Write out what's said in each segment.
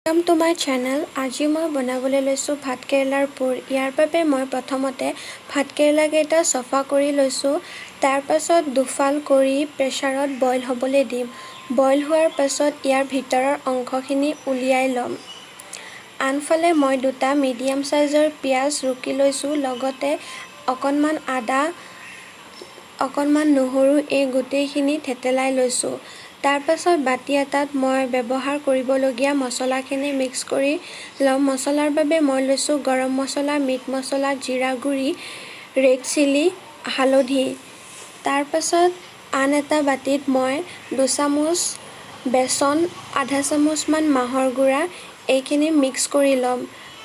Welcome to my channel. আজি মই বনাবলৈ লৈছো ভাতকেৰেলাৰ পুৰ। ইয়াৰ বাবে মই প্ৰথমতে ভাতকেৰেলা কেইটা সফা কৰি লৈছো। তাৰ পাছত দুফাল কৰি প্ৰেছাৰত বইল হ'বলৈ দিম। বইল হোৱাৰ পাছত ইয়াৰ ভিতৰৰ অংশখিনি উলিয়াই ল'ম। আনফালে মই দুটা মিডিয়াম সাইজৰ পিয়াজ ৰুকি লৈছো, লগতে অকণমান আদা, অকণমান নহৰু এই গোটেইখিনি থেতেলাই লৈছো। তাৰ পাছত বাটি এটাত মই ব্যৱহাৰ কৰিবলগীয়া মছলাখিনি মিক্স কৰি ল'ম। মছলাৰ বাবে মই লৈছো গৰম মছলা, মিট মছলা, জিৰা গুড়ি, ৰেড চিলি, হালধি। তাৰ পাছত আন এটা বাটিত মই 2 চামুচ বেচন, আধা চামুচমান মাহৰ গুড়া এইখিনি মিক্স কৰি ল'ম।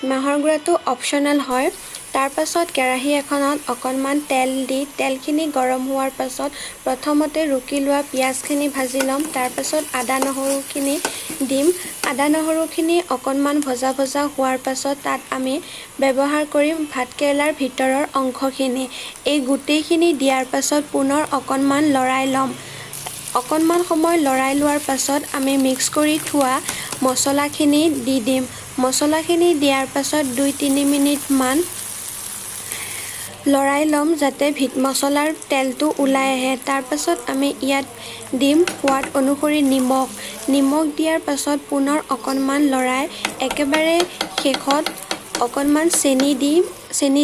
মাহৰ গুড়াটো অপচনেল হয়। তাৰ পাছত কেৰাহী এখনত অকণমান তেল দি তেলখিনি গৰম হোৱাৰ পাছত প্ৰথমতে ৰুকি লোৱা পিয়াজখিনি ভাজি ল'ম। তাৰ পাছত আদা নহৰুখিনি দিম। আদা নহৰুখিনি অকণমান ভজা হোৱাৰ পাছত তাত আমি ব্যৱহাৰ কৰিম ভাতকেৰেলাৰ ভিতৰৰ অংশখিনি। এই গোটেইখিনি দিয়াৰ পাছত পুনৰ অকণমান লৰাই ল'ম। অকণমান সময় লৰাই লোৱাৰ পাছত আমি মিক্স কৰি থোৱা মছলাখিনি দি দিম। মছলাখিনি দিয়াৰ পাছত 2-3 মিনিটমান লৰাই ল'ম যাতে মছলাৰ তেলটো ওলাই আহে। তাৰ পাছত আমি ইয়াত দিম সোৱাদ অনুসৰি নিমখ। নিমখ দিয়াৰ পাছত পুনৰ অকণমান লৰাই একেবাৰে শেষত অকণমান চেনি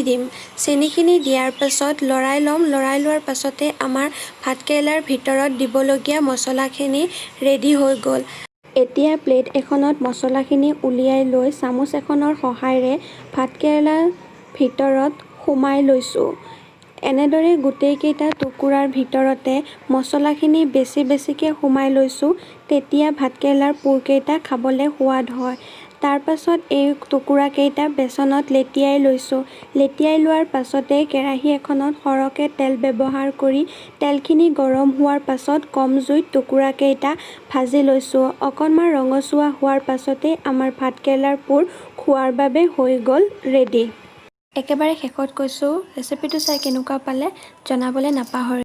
দিম। চেনিখিনি দিয়াৰ পাছত লৰাই ল'ম। লৰাই লোৱাৰ পাছতে আমাৰ ভাতকেৰেলাৰ ভিতৰত দিবলগীয়া মছলাখিনি ৰেডি হৈ গ'ল। এতিয়া প্লেট এখনত মছলাখিনি উলিয়াই লৈ চামুচ এখনৰ সহায়েৰে ভাতকেৰেলাৰ ভিতৰত সুমাই লৈছো। এনেদৰে গোটেইকেইটা টুকুৰাৰ ভিতৰতে মছলাখিনি বেছিকৈ সুমাই লৈছো। তেতিয়া ভাতকেৰেলাৰ পুৰকেইটা খাবলৈ সোৱাদ হয়। তাৰ পাছত এই টুকুৰাকেইটা বেচনত লেটিয়াই লৈছো। লেটিয়াই লোৱাৰ পাছতে কেৰাহী এখনত সৰহকৈ তেল ব্যৱহাৰ কৰি তেলখিনি গৰম হোৱাৰ পাছত কম জুইত টুকুৰাকেইটা ভাজি লৈছো। অকণমান ৰঙচুৱা হোৱাৰ পাছতে আমাৰ ভাতকেৰেলাৰ পুৰ খোৱাৰ বাবে হৈ গ'ল ৰেডি। একেবাৰে শেষত কৈছো ৰেচিপিটো চাই কেনেকুৱা পালে জনাবলৈ নাপাহৰিব।